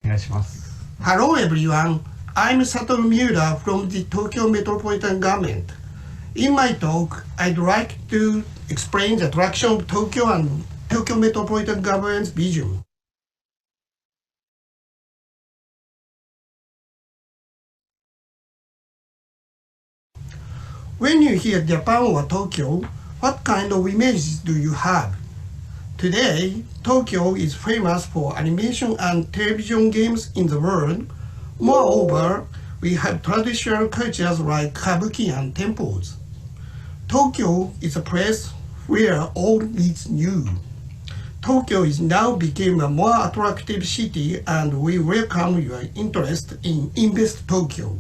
願いします。Hello everyone, I'm Satoru Miura from the Tokyo Metropolitan Government. In my talk, I'd like to explain the direction of Tokyo and Tokyo Metropolitan Government's vision. When you hear Japan or Tokyo, what kind of images do you have? Today, Tokyo is famous for animation and television games in the world. Moreover, we have traditional cultures like kabuki and temples. Tokyo is a place where old meets new. Tokyo is now became a more attractive city, and we welcome your interest in Invest Tokyo.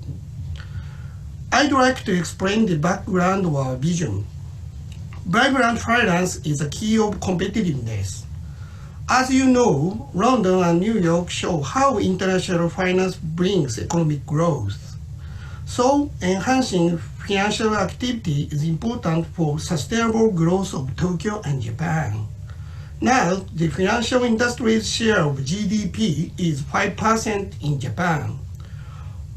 I'd like to explain the background of our vision. Vibrant finance is a key of competitiveness. As you know, London and New York show how international finance brings economic growth. So, enhancing financial activity is important for sustainable growth of Tokyo and Japan. Now, the financial industry's share of GDP is 5% in Japan.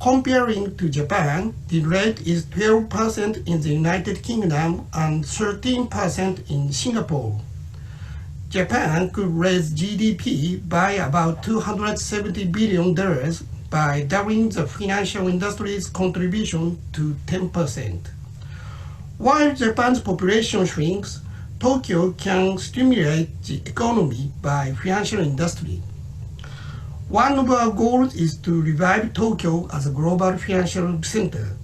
Comparing to Japan, the rate is 12% in the United Kingdom and 13% in Singapore. Japan could raise GDP by about $270 billion by doubling the financial industry's contribution to 10%. While Japan's population shrinks, Tokyo can stimulate the economy by financial industry. One of our goals is to revive Tokyo as a global financial center.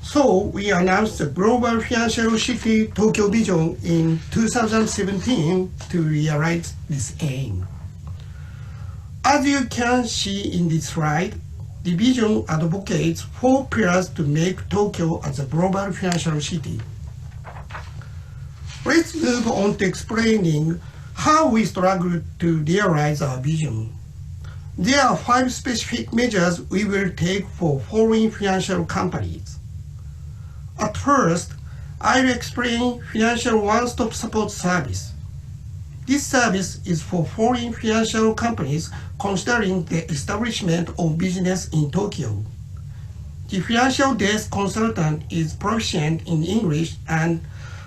So we announced the Global Financial City Tokyo Vision in 2017 to realize this aim. As you can see in this slide, the vision advocates 4 pillars to make Tokyo as a global financial city. Let's move on to explaining how we struggle to realize our vision. There are 5 specific measures we will take for foreign financial companies. At first, I'll explain Financial One-Stop Support Service. This service is for foreign financial companies considering the establishment of business in Tokyo. The financial desk consultant is proficient in English and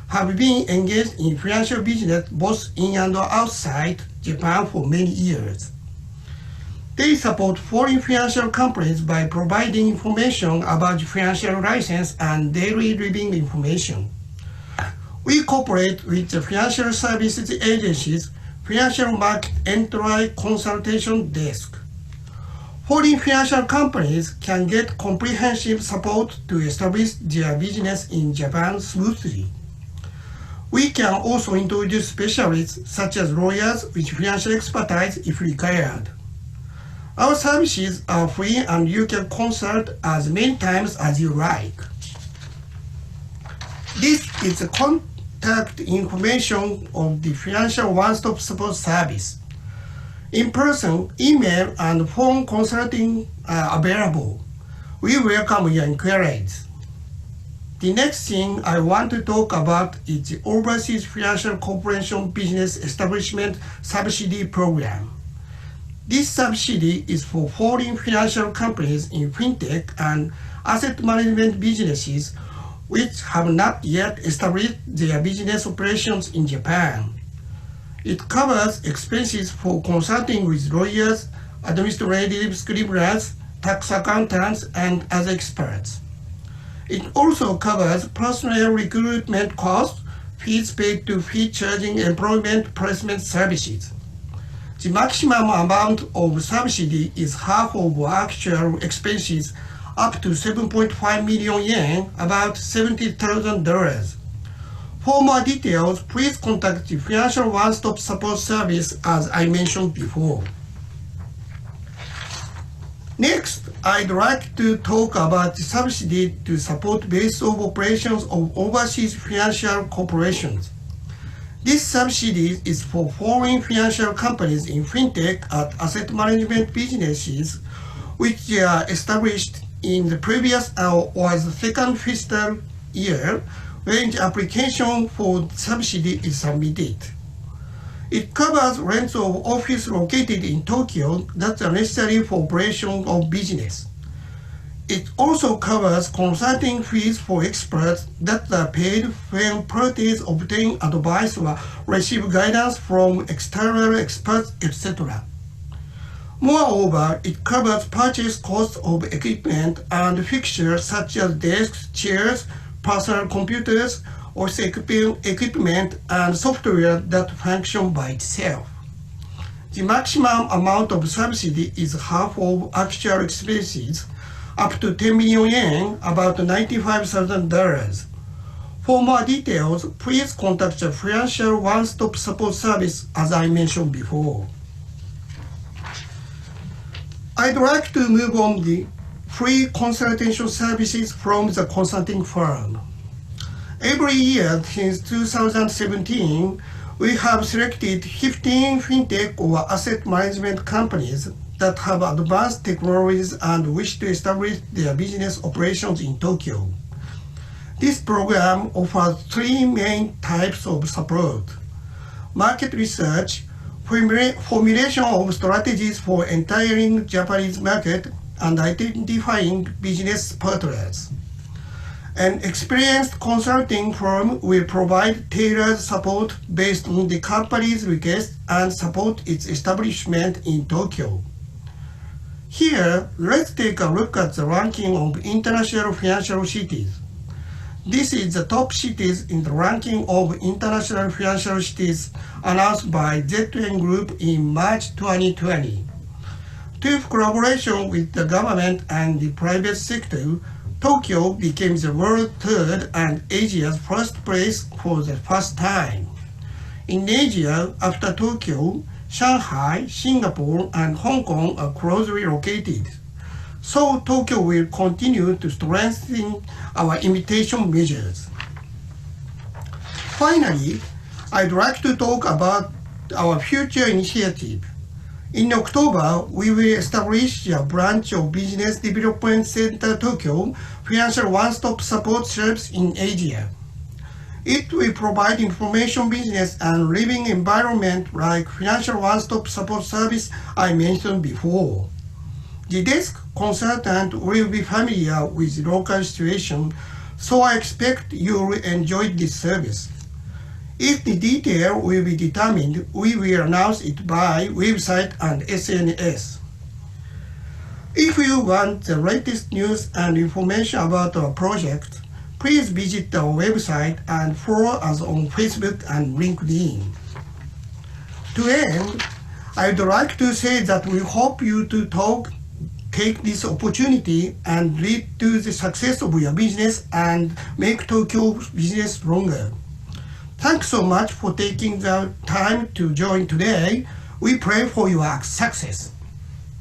have been engaged in financial business both in and outside Japan for many years. They support foreign financial companies by providing information about financial license and daily living information. We cooperate with the financial services agencies, Financial Market Entry Consultation Desk. Foreign financial companies can get comprehensive support to establish their business in Japan smoothly. We can also introduce specialists such as lawyers with financial expertise if required. Our services are free and you can consult as many times as you like. This is the contact information of the Financial One-Stop Support Service. In person, email, and phone consulting are available. We welcome your inquiries. The next thing I want to talk about is the Overseas Financial Corporation Business Establishment Subsidy Program. This subsidy is for foreign financial companies in fintech and asset management businesses which have not yet established their business operations in Japan. It covers expenses for consulting with lawyers, administrative scriveners, tax accountants, and other experts. It also covers personnel recruitment costs, fees paid to fee-charging employment placement services. The maximum amount of subsidy is half of actual expenses, up to 7.5 million yen, about $70,000. For more details, please contact the Financial One-Stop Support Service as I mentioned before. Next, I'd like to talk about the subsidy to support base of operations of overseas financial corporations. This subsidy is for foreign financial companies in fintech and asset management businesses which are established in the previous or the second fiscal year when the application for subsidy is submitted. It covers rents of office located in Tokyo that are necessary for operation of business. It also covers consulting fees for experts that are paid when parties obtain advice or receive guidance from external experts, etc. Moreover, it covers purchase costs of equipment and fixtures such as desks, chairs, personal computers, office equipment, and software that function by itself. The maximum amount of subsidy is half of actual expenses, up to 10 million yen, about $95,000. For more details, please contact the Financial One-Stop Support Service as I mentioned before. I'd like to move on the free consultation services from the consulting firm. Every year since 2017, we have selected 15 fintech or asset management companies that have advanced technologies and wish to establish their business operations in Tokyo. This program offers three main types of support: market research, formulation of strategies for entering Japanese market, and identifying business partners. An experienced consulting firm will provide tailored support based on the company's request and support its establishment in Tokyo. Here, let's take a look at the ranking of international financial cities. This is the top cities in the ranking of international financial cities announced by ZN Group in March 2020. Through collaboration with the government and the private sector, Tokyo became the world's third and Asia's first place for the first time. In Asia, after Tokyo, Shanghai, Singapore, and Hong Kong are closely located. So Tokyo will continue to strengthen our imitation measures. Finally, I'd like to talk about our future initiative. In October, we will establish a branch of Business Development Center Tokyo Financial One-Stop Support Service in Asia. It will provide information business and living environment like Financial One-Stop Support Service I mentioned before. The desk consultant will be familiar with the local situation, so I expect you will enjoy this service. If the detail will be determined, we will announce it by website and SNS. If you want the latest news and information about our project, please visit our website and follow us on Facebook and LinkedIn. To end, I'd like to say that we hope you to take this opportunity and lead to the success of your business and make Tokyo business stronger. Thanks so much for taking the time to join today. We pray for your success.